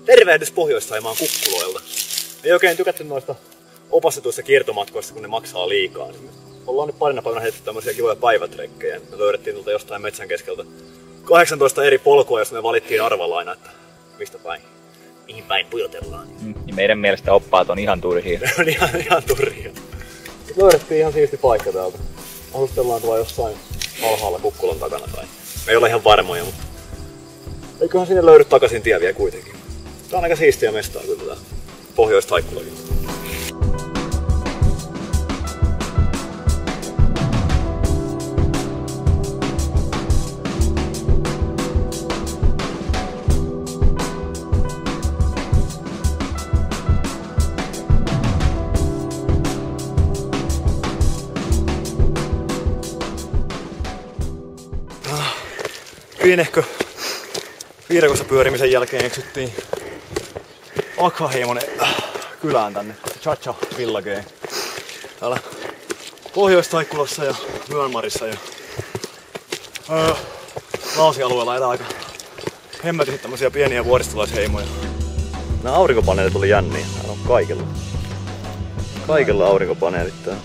Tervehdys Pohjois-Saimaan kukkuloilta. Ei oikein tykätty noista opastetuista kiertomatkoista, kun ne maksaa liikaa. Ollaan nyt parina päivänä heitetty tämmöisiä kivoja päivätrekkejä. Me löydettiin tuolta jostain metsän keskeltä 18 eri polkua, josta me valittiin arvalaina, että mistä päin, mihin päin pujotellaan. Ja meidän mielestä oppaat on ihan turhia. Ne on ihan turhia. Nyt löydettiin ihan siisti paikka täältä. Asustellaan tuolla jossain alhaalla kukkulan takana tai... Me ei olla ihan varmoja, mutta... Eiköhän sinne löydy takaisin tie vielä kuitenkin. Tää on aika siistiä mestaa kyllä tää Pohjois-Taikkulakin. Pienehkö viidakossa pyörimisen jälkeen eksyttiin Akha-heimonen kylään tänne Chacha Villageen. Täällä Pohjois-Taikkulassa ja Myanmarissa ja Laosi-alueella elää aika hemmätisesti tämmösiä pieniä vuoristolaisheimoja. Nää aurinkopaneelit oli jänniä. Täällä on kaikilla. Kaikilla aurinkopaneelit täällä.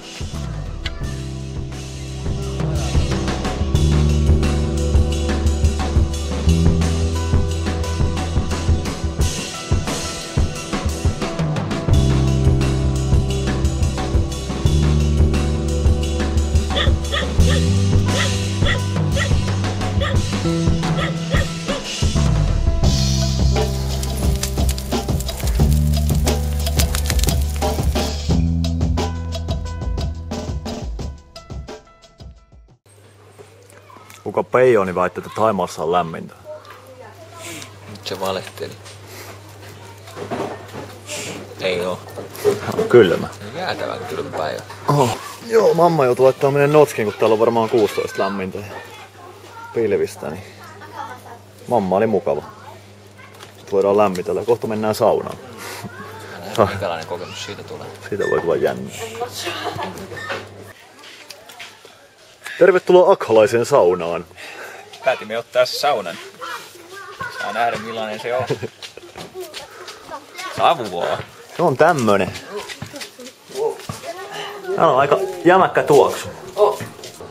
Kuka Peijoni väitti, että Thaimaassa on lämmintä? Nyt se valehteli. Ei oo. On kylmä. Jäätävän kylmä päivä. Oh. Joo, mamma joutuu laittamaan meidän notskin, kun täällä on varmaan 16 lämmintä ja pilvistä, niin mamma oli mukava. Sitten voidaan lämmitellä ja kohta mennään saunaan. Minkälainen kokemus siitä tulee? Siitä voi tulla jännä. Tervetuloa akhalaiseen saunaan. Päätimme ottaa saunan. Saa nähdä millainen se on. Savuaa. Se on tämmönen. Täällä on aika jämäkkä tuoksu.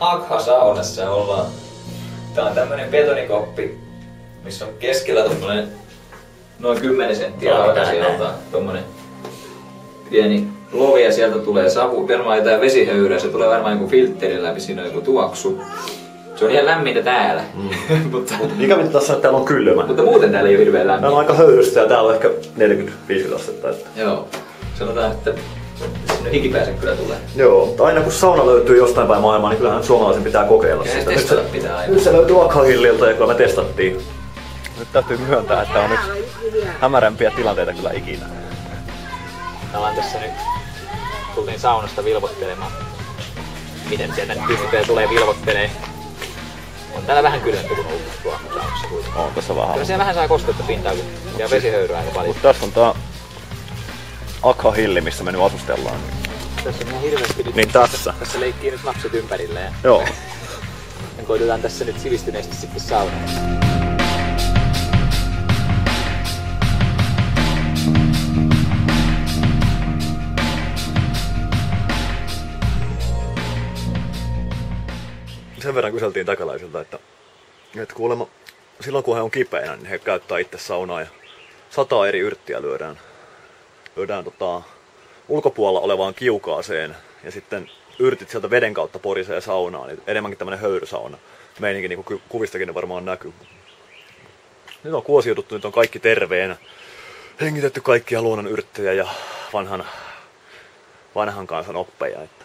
Akha-saunassa ollaan. Tää on tämmönen betonikoppi, missä on keskellä tommonen noin 10 senttiä alkasijalta tommonen pieni lovi ja sieltä tulee savu, varmaan jotain vesihöyryä, se tulee varmaan joku filtterin läpi, siinä on joku tuoksu. Se on ihan lämmintä täällä. mutta ikävintä tässä on, että täällä on kylmä. Mutta muuten täällä ei ole hirveän lämmin. Täällä on aika höyrystä ja täällä on ehkä 40-50 astetta. Joo. Sanotaan, että sinne hikipääse kyllä tulee. Joo, mutta aina kun sauna löytyy jostain päin maailmaa, niin kyllähän suomalaisen pitää kokeilla sitä. Nyt se löytyy Akha-hilliltä ja kyllä me testattiin. Nyt täytyy myöntää, että on yksi hämärämpiä tilanteita kyllä ikinä. Me ollaan tässä nyt, tultiin saunasta vilvoittelemaan. Miten sieltä nyt pystytään tulee vilvoittelee. On täällä vähän kylmempi kuin ollut tuolla saunassa kuitenkin. On tässä vähän. Kyllä siellä vähän saa kostetta pintaa ja vesihöyryä aika paljon. Mutta tässä on tää Akha-hilli, missä me nyt asustellaan. Tässä on ihan hirveästi nyt. Niin tässä. Tässä leikkii nyt lapset ympärillä ja joo. Me koitetaan tässä nyt sivistyneesti sitten saunassa. Sen verran kyseltiin takalaisilta, että kuulemma silloin kun he on kipeänä, niin he käyttää itse saunaa ja 100 eri yrttiä lyödään ulkopuolella olevaan kiukaaseen ja sitten yrtit sieltä veden kautta porisee saunaan, niin enemmänkin tämmönen höyrysauna. Meininki niin kuin kuvistakin ne varmaan näkyy. Nyt on kuosiuduttu, nyt on kaikki terveenä. Hengitetty kaikkia luonnon yrttejä ja vanhan kansan oppeja. Että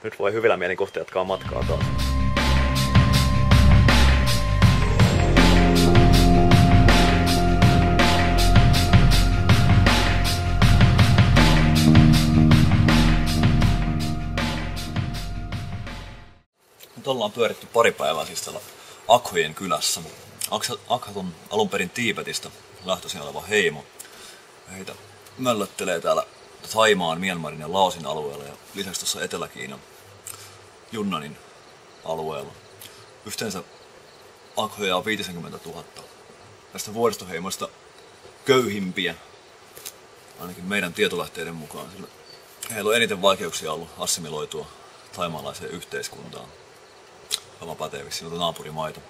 nyt voi hyvillä mielin kohta jatkaa matkaa taas. Nyt ollaan pyöritty pari päivää siis täällä Akhojen kylässä. Akhat on alun perin Tiibetistä lähtöisin oleva heimo. Heitä möllöttelee täällä Thaimaan, Myanmarin ja Laosin alueella ja lisäksi tuossa Etelä-Kiinan Yunnanin alueella. Yhteensä Akhoja on 50 000. Tästä vuoristoheimosta köyhimpiä, ainakin meidän tietolähteiden mukaan, sillä heillä on eniten vaikeuksia ollut assimiloitua thaimaalaiseen yhteiskuntaan. Sama pätee vissiin naapurimaita.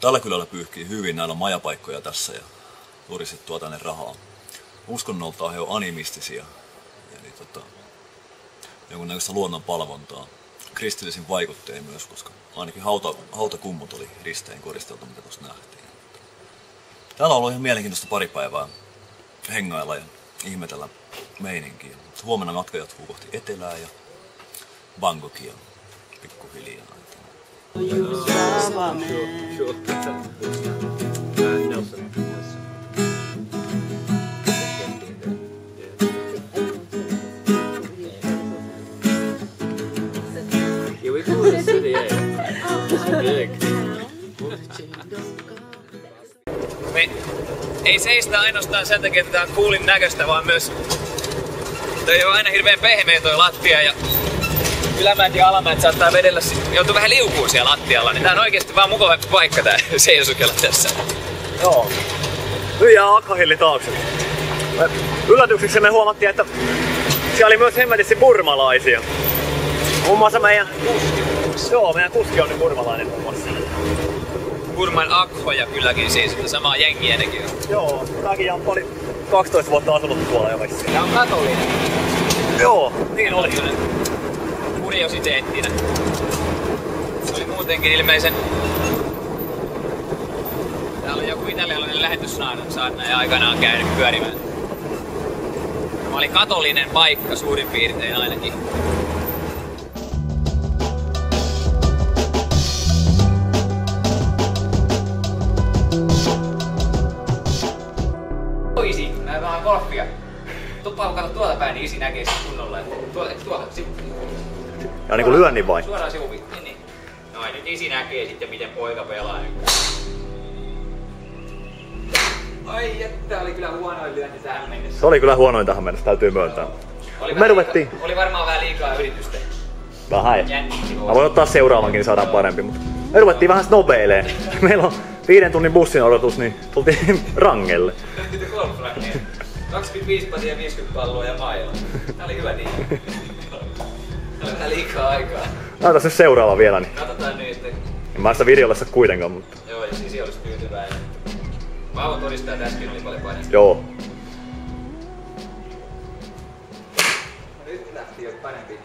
Tällä kylällä pyyhkii hyvin, näillä on majapaikkoja tässä ja turistit tuo tänne rahaa. Uskonnoltaan he on animistisia, eli jonkunnäköistä luonnonpalvontaa. Kristillisin vaikuttein myös, koska ainakin hautakummut oli risteen koristeltu, mitä tuossa nähtiin. Täällä on ollut ihan mielenkiintoista pari päivää hengailla ja ihmetellä meininkiä. Huomenna matka jatkuu kohti etelää ja Bangkokia pikkuhiljaa. Me ei seistä ainoastaan sen takia, että tää on coolin näköistä, vaan myös toi on aina hirveen pehmeä toi lattia ja ylämäät ja alamäät saattaa vedellä, joutuu vähän liukuun siellä lattialla, niin tää on oikeesti vaan mukava paikka tää seisokella tässä. Joo. Nyt jää Akhahilli taakse. Yllätykseksi me huomattiin, että siellä oli myös hemmetisti burmalaisia. Muun muassa meidän kuski on nyt burmalainen muun muassa. Burman akhoja kylläkin siis, että samaa jengiä nekin on. Joo, tääkin Jamppa 12 vuotta asunut tuolla jo vissiin. Tää on katolinen. Joo, niin oli. Kuriositeettina. Se oli muutenkin ilmeisen... Täällä on joku italialainen lähetyssaarna ja aikanaan käynyt pyörimään. Tämä oli katolinen paikka suurin piirtein ainakin. Isi, mä vähän golfia. Tuppa kato tuolta päin, niin isi näkee sen kunnolla. Tuolla, Ja niinku lyönnin vai? Suoraan sivukin, niin. Noin, nyt isi näkee sitten miten poika pelaa nyt. Ai että, oli kyllä huonoin lyönti tähän mennessä. Se oli kyllä huonoin tähän mennessä, täytyy myöntää. Oli varmaan vähän liikaa yritystä. Vähän. Mä voin ottaa seuraavankin, niin saadaan parempi. Mutta me ruvettiin vähän snobeileen. Meillä on 5 tunnin bussin odotus, niin tultiin rangelle. 25 patia, 50 palloa ja mailla. Tää oli hyvä diili. Tää oli vähän liikaa aikaa. Näytäs nyt seuraava vielä. Niin. Katsotaan nyt. En mä sitä videolla saa kuitenkaan, mutta... Joo, ja siis olisi tyytyväinen. Vauva todistaa, että äsken oli paljon painetta. Joo. Nyt lähti jo parempi.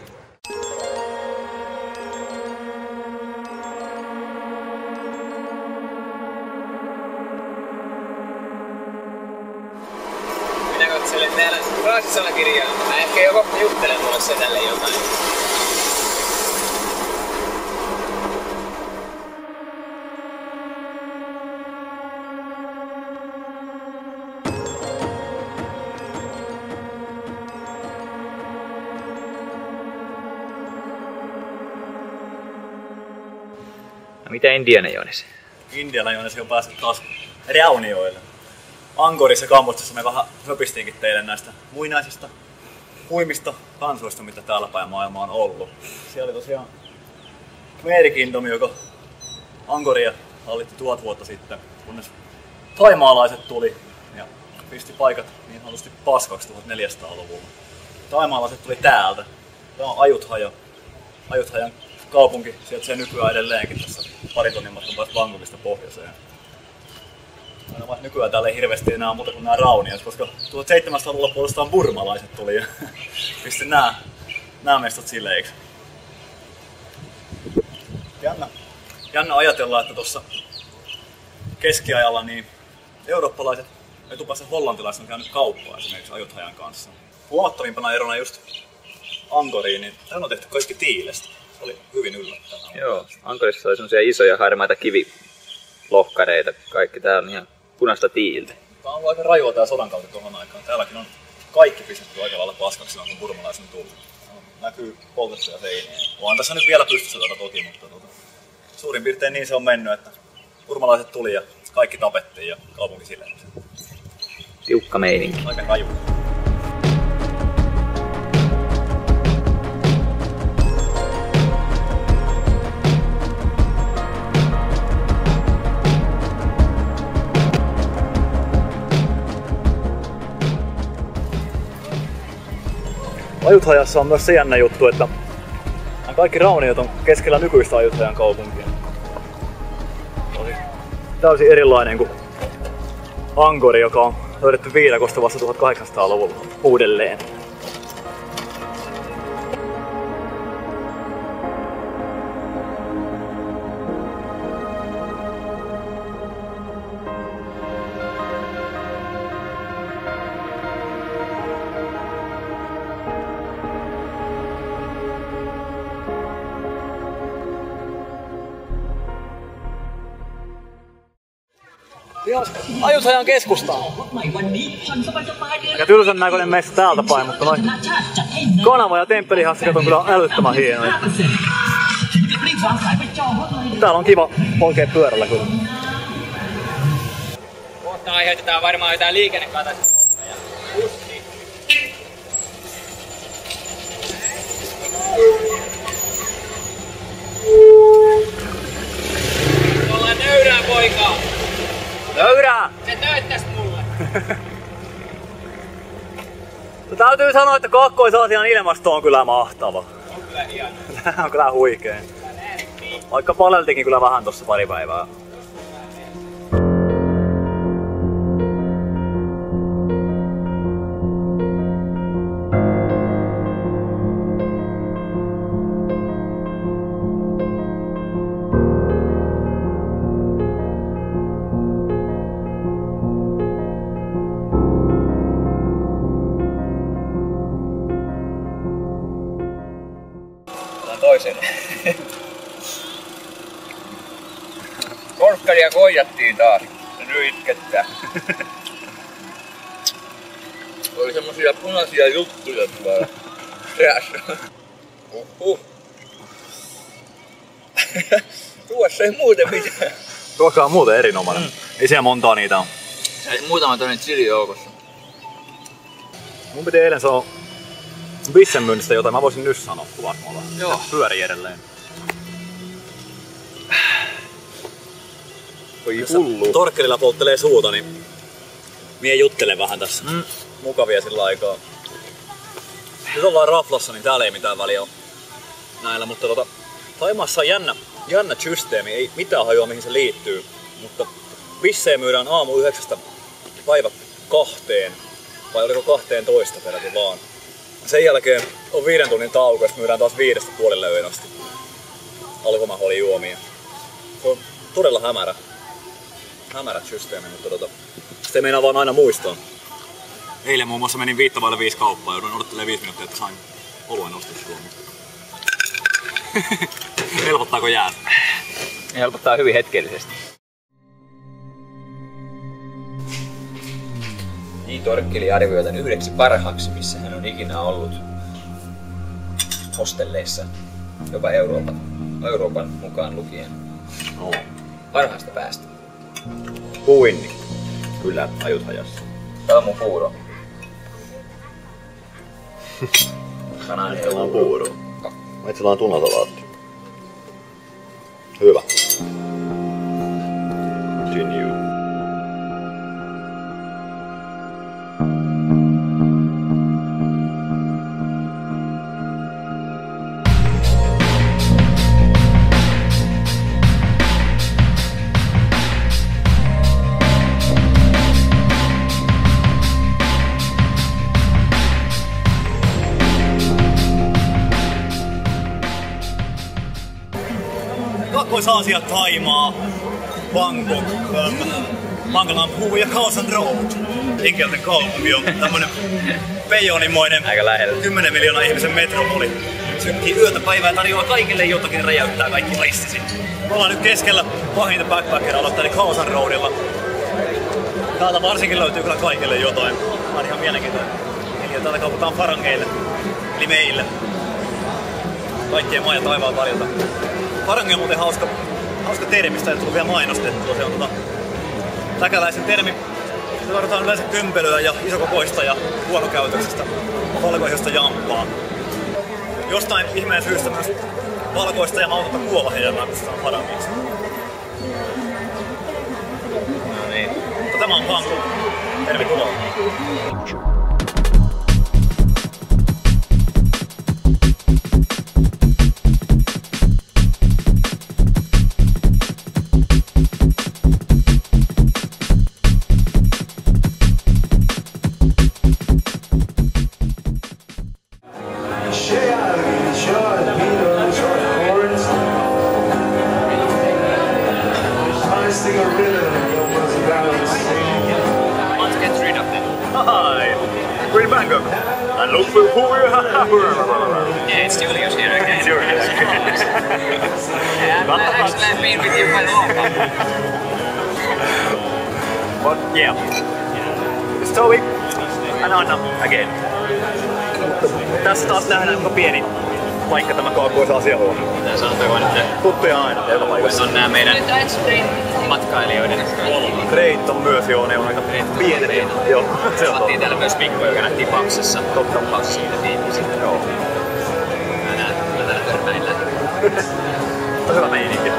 Minä katselen täällä fraasisanakirjaa. Mä ehkä jo kohta juttelen mulle sedälle jotain. Mitä Indiana Joones? Indiana Joones on päässyt taas Raunioille. Angkorissa ja Kambodžassa me vähän höpistiinkin teille näistä muinaisista huimista kansoista, mitä täällä päin maailmaa on ollut. Siellä oli tosiaan Khmer Kingdom, joka Angkoria hallitti 1000 vuotta sitten, kunnes taimaalaiset tuli ja pisti paikat niin sanotusti paskaksi 1400-luvulla. Taimaalaiset tuli täältä. Tämä on Ajuthajan kaupunki, sieltä se nykyään edelleenkin tässä pari tunnin matkan päästä Bangkokista pohjoiseen. Aina nykyään täällä ei hirveästi enää muuta kuin nämä rauniot, koska 1700-luvulla puolestaan burmalaiset tuli ja pisti nämä mestat sileiksi. Jännä ajatella, että tuossa keskiajalla niin eurooppalaiset, etupäässä hollantilaiset on käynyt kauppaa esimerkiksi Ajuthajan kanssa. Huomattavimpana erona just Angkoriin, niin täällä on tehty kaikki tiilestä. Se oli hyvin yllättävää. Joo, Angkorissa oli semmosia isoja harmaita kivilohkareita. Kaikki täällä on ihan punaista tiiltä. Tää on ollut aika rajua tää sodan kautta tuohon aikaan. Täälläkin on kaikki pistetty aika lailla paskaksi, kun burmalaiset on tullut. Näkyy poltettuja seiniä. Vaan tässä nyt vielä pystyssä tätä toki, mutta suurin piirtein niin se on mennyt, että burmalaiset tuli ja kaikki tapettiin ja kaupunki silleen. Tiukka meininki. Aika raju. Ajuthajassa on myös se jännä juttu, että kaikki rauniot on keskellä nykyistä Ajuthajan kaupunkia. Oli täysin erilainen kuin Angkori, joka on löydetty viidakosta vasta 1800-luvulla uudelleen. Ajuthajan keskustaan. Aika tylsän näköinen mesta täältä päin, mutta noin kanava ja temppelihassikat on kyllä älyttömän hienoja. Täällä on kiva polkea pyörällä kyllä. Kohta aiheutetaan varmaan jotain liikennekatastrofia. Ollaan nöyrää poikaa! Nöyrää! Se tööttäs mulle! Täytyy sanoa, että Kaakkois-Aasian ilmasto on kyllä mahtava. On kyllä hieno. Tää on kyllä huikee. Vaikka paleltikin kyllä vähän tossa pari päivää. Toisen. Korkkaria koijattiin taas. Ja nyt itkettää. Oli semmosia punaisia juttuja tuolla seassa. Tuossa ei muuten mitään. Ruoka on muuten erinomainen. Ei siellä montaa niitä on. Muutama toinen chili joukossa. Mun piti eilen sanoa bissen myynnistä jotain, mä voisin nyt sanoa kuvaa mulla. Joo. Pyörii edelleen. Oi hullu. Torkkelilla polttelee suuta, niin mie juttelen vähän tässä. Mukavia sillä aikaa. Nyt ollaan raflassa, niin täällä ei mitään väliä ole näillä, mutta Thaimaassa on jännä systeemi, ei mitään hajua mihin se liittyy. Mutta bissejä myydään aamu 9 päivä 2, vai oliko 12 peräti vaan. Sen jälkeen on 5 tunnin tauko, jos myydään taas 5:30 yön asti alkoholijuomia. Se on todella hämärät systeemi, mutta sitä ei meinaa vaan aina muistaa. Eilen muun muassa menin 5:05 kauppaan, joudun odottelemaan 5 minuuttia, että sain oluen ostettua. Helpottaako jää? Helpottaa hyvin hetkellisesti. Torkkeli arvioi tämän 9 parhaaksi, missä hän on ikinä ollut hostelleissa, jopa Euroopan mukaan lukien. No. Parhaasta päästä. Puinni. Kyllä, Ajuthajassa. Aamupuuro. Meillä on puuro. Meillä on tunatalaatti. Hyvä. Continue. Kaakkois-Aasia, Thaimaa, Bangkok, Mangala Lampu ja Khao San Road. Inkelten kaupunki on tämmönen peijonimoinen 10 miljoonaa ihmisen metropoli. Sykkii yötä päivää, tarjoaa kaikille jotakin, räjäyttää kaikki aistisi. Me ollaan nyt keskellä pahinta backpacker-aluetta eli Khao San Roadilla. Täältä varsinkin löytyy kyllä kaikille jotain. Tää on ihan mielenkiintoinen. Eli täällä kaupataan farangeille, eli meille. Kaikkien maa ja taivaan väliltä. Farangi on muuten hauska termistä, ei tullut vielä mainostettua. Se on täkäläisen termi. Se tarvitaan yleensä kömpelöä ja isokokoista ja huonokäytöksestä valkoisesta jampaa. Jostain ihmeen syystä myös valkoista ja mautonta kuovahedelmää kutsutaan farangiksi. No niin. Mutta tämä on Bangkok. Tervetuloa. Hi! We're in Bangkok. And look who we are. Yeah, it's Julius here again. Julius. Yeah, actually I've been with you quite long. But yeah. Stoic and Anna again. Tässä taas nähdään kuinka pieni paikka tämä kaakkois-Aasiahuone. Tää sanotaan nyt Tuttuja aina joka paikassa. on nää meidän matkailijoiden Reit on myös joo, ne on aika pienet. Joo, se on Saatiin täällä myös Mikko, joka nähtiin Pauksessa. Pauksessa siitä tiimissä. joo. Mä täällä törmäillä. On hyvä meininki.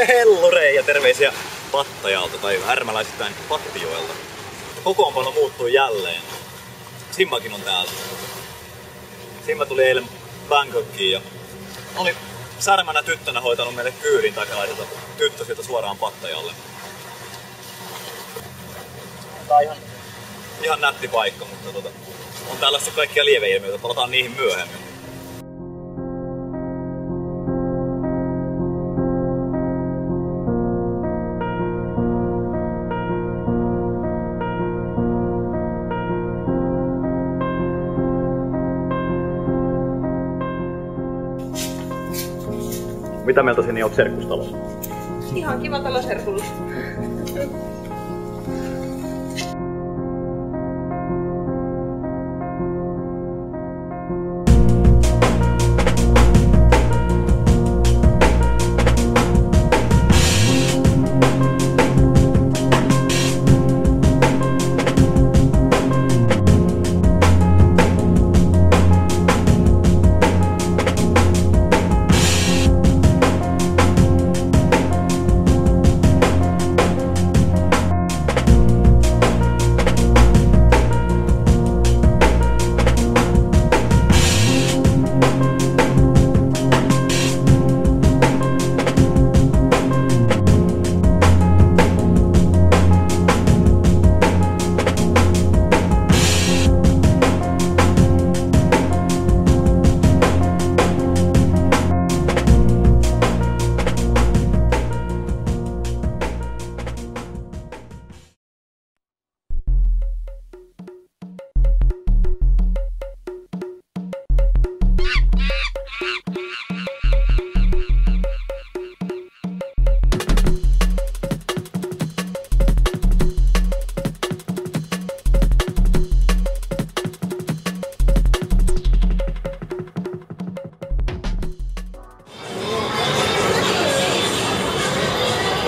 Hellurei ja terveisiä Pattajalta tai härmäläisittäin Pattijoelta. Kokoonpano muuttui jälleen. Simmakin on täältä. Simma tuli eilen Bangkokiin ja oli särmänä tyttönä hoitanut meille kyydin takalaiselta tyttösiltä suoraan Pattajalle. Tää on ihan nätti paikka, mutta on tällaista kaikkia lieveilmiöitä. Palataan niihin myöhemmin. Mitä mieltä sinne oot serkkustalossa? Ihan kiva talo serkulla.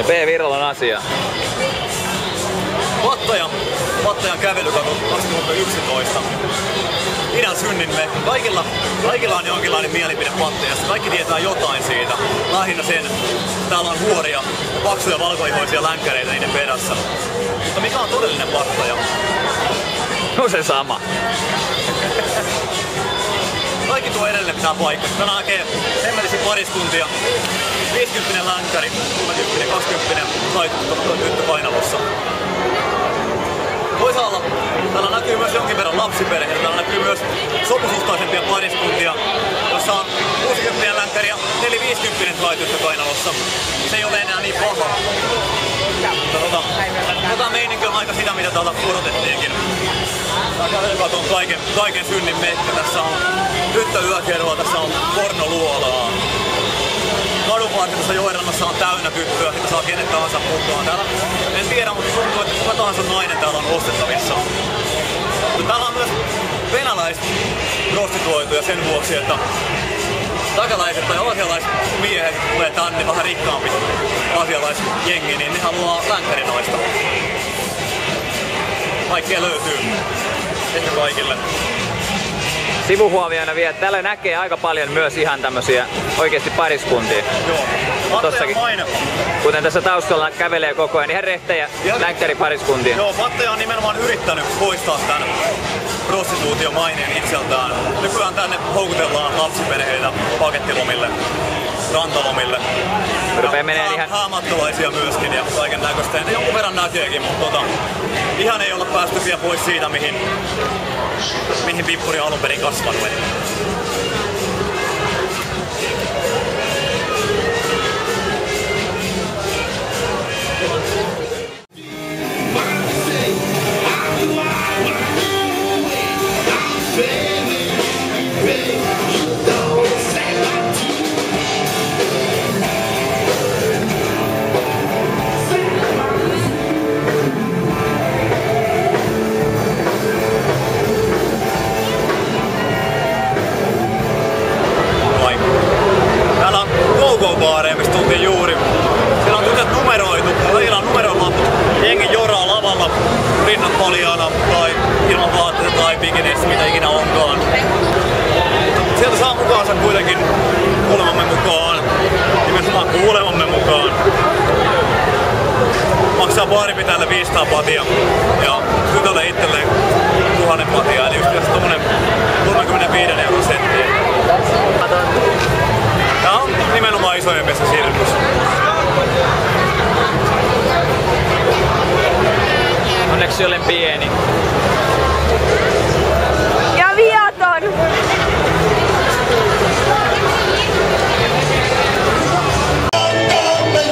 Ja B-Virralan asia. Pattajan kävelykatu 2011. Idän synninme. Kaikilla on jonkinlainen mielipide Pattajasta. Kaikki tietää jotain siitä. Lähinnä sen, täällä on huoria, paksuja valkoihoisia länkkäreitä niiden perässä. Mutta mikä on todellinen Pattaja? No se sama. Kaikki tuo edelleen pitää paikkaa. Tänään näkee hemmellisiä pariskuntia. 50 länkkäri, 10, 20 taituttu tyttö painalossa. Toisaalla täällä näkyy myös jonkin verran lapsiperheitä. Täällä näkyy myös sopusuhtaisempia pariskuntia, Tässä on 60 länkkäri ja 450 laityttö kainalossa. Se ei ole enää niin paha. Tota meininki on aika sitä, mitä täältä odotettiinkin. Tää kävelykaton kaiken synnin mekkä. Tässä on tyttöyökerhoa, tässä on pornoluolaa. Kadunvarsitussa Joenrannassa on täynnä tyttöä, että saa kenet tahansa mukaan. Täällä en tiedä, mutta tuntuu, että kuka tahansa nainen täällä on ostettavissa. Täällä on myös venäläisprostituoituja sen vuoksi, että takalaiset tai aasialaiset miehet tulee tänne, vähän rikkaampi aasialaisjengi, niin ne haluaa länkkärinaista. Kaikkea löytyy. Ehkä kaikille. Sivuhuomiona vielä, täällä näkee aika paljon myös ihan tämmösiä oikeesti pariskuntia. Joo. Tossakin, kuten tässä taustalla kävelee koko ajan, ihan rehtejä länkkäripariskuntia. Joo, Patteja on nimenomaan yrittänyt poistaa tän prostituution maineen itseltään. Nykyään tänne houkutellaan lapsiperheitä pakettilomille, rantalomille. Rupee menee ihan... Häämatkalaisia myöskin ja kaiken näköistä. Ja jonkun verran näkeekin, mutta ihan ei olla päästy vielä pois siitä, mihin Vippuri on alun perin kasvanut. Go-go-baareja, mistä tultiin juuri. Siellä on tytöt numeroitu, heillä on numeroimattu. Jengi joraa lavalla rinnat paljaana tai ilman vaatteita tai bikinissä, mitä ikinä onkaan. Sieltä saa mukaansa kuitenkin kuulemamme mukaan. Nimenomaan kuulemamme mukaan. Maksaa baaripitäjälle 500 patia ja tytölle itselleen 1000 patia. Eli just tommonen 35 € setti. Tää on nimenomaan isojen mielestä sirkus. Onneksi olen pieni. Ja viaton!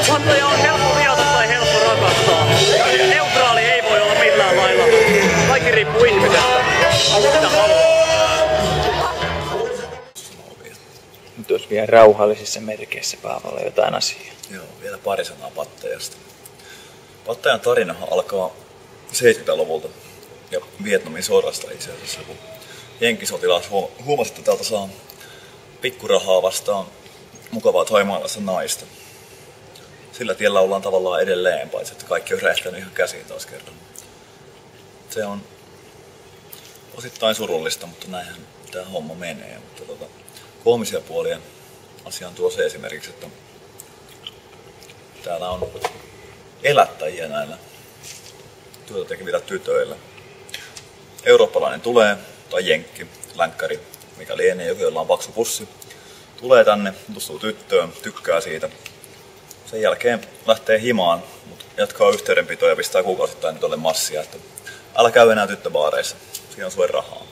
Patteja on helppo viata tai helppo rakastaa. Neutraali ei voi olla millään lailla. Kaikki riippuu ihmisestä. Mitä haluaa. Nyt olisi vielä rauhallisissa merkeissä Paavolla jotain asiaa. Joo, vielä pari sanaa Pattejasta. Pattejan tarinahan alkaa 70-luvulta ja Vietnamin sodasta itse asiassa, kun jenkisotilaat huomasi, että täältä saa pikkurahaa vastaan mukavaa thaimaalaista naista. Sillä tiellä ollaan tavallaan edelleen, paitsi että kaikki on räjähtänyt ihan käsiin taas kerran. Se on osittain surullista, mutta näinhän tämä homma menee. Mutta koomisia puolia asiaan tuo se esimerkiksi, että täällä on elättäjiä näillä työtä tekevillä tytöillä. Eurooppalainen tulee, tai jenkki, länkkäri, mikä lienee, jolla on paksu pussi, tulee tänne, tutustuu tyttöön, tykkää siitä. Sen jälkeen lähtee himaan, mutta jatkaa yhteydenpitoa ja pistää kuukausittain nyt massia, että älä käy enää tyttöbaareissa, siinä on sulle rahaa.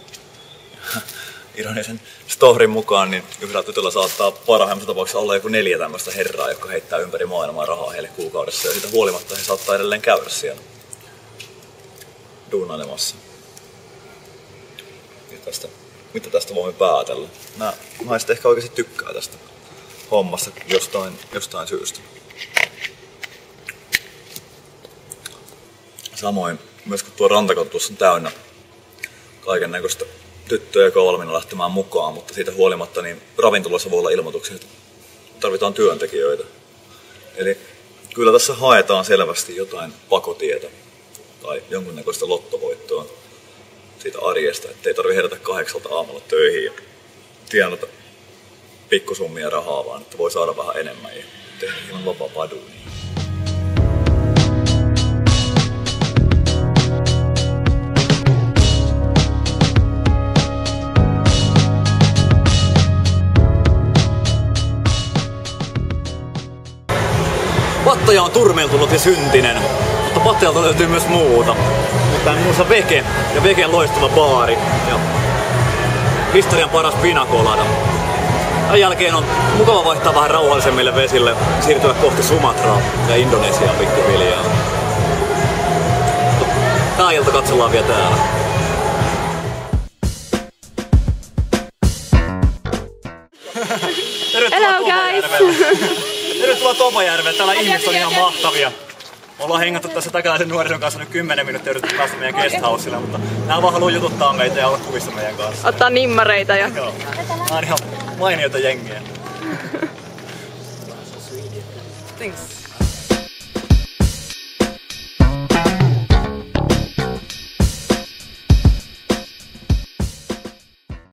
Ironisen storin mukaan, niin yhdellä tytöllä saattaa parhaimmassa tapauksessa olla joku 4 tämmöistä herraa, jotka heittää ympäri maailmaa rahaa heille kuukaudessa, ja siitä huolimatta he saattaa edelleen käydä siellä duunailemassa. Ja mitä tästä voimme päätellä? Nämä naiset ehkä oikeasti tykkää tästä hommasta jostain syystä. Samoin myös kun tuo rantakatu tuossa on täynnä kaiken näköistä tyttöjä, joka on valmiina lähtemään mukaan, mutta siitä huolimatta niin ravintolassa voi olla ilmoituksia, että tarvitaan työntekijöitä. Eli kyllä tässä haetaan selvästi jotain pakotietä tai jonkunnäköistä lottovoittoa siitä arjesta, ettei tarvitse herätä 8 aamulla töihin ja tienata pikkusummia rahaa, vaan että voi saada vähän enemmän ja tehdä hieman vapaa duunia. Pattaja on turmeltunut ja syntinen, mutta Pattajalta löytyy myös muuta. Tää on muassa Veke ja Veken loistava baari ja historian paras pina colada. Tämän jälkeen on mukava vaihtaa vähän rauhallisemmille vesille, siirtyä kohti Sumatraa ja Indonesiaa pikkuhiljaa. Tää ilta katsellaan vielä täällä. Hello guys! Tervetuloa Topajärvelle. Täällä ihmiset on ihan mahtavia. Ollaan hengattu tässä takaisin nuorison kanssa nyt 10 minuuttia, yritetty päästä meidän guesthouselle, mutta nää vaan haluu jututtaa meitä ja olla kuvissa meidän kanssa. Ottaa nimmareita ja... Joo. Nää on ihan mainioita jengiä. Thanks.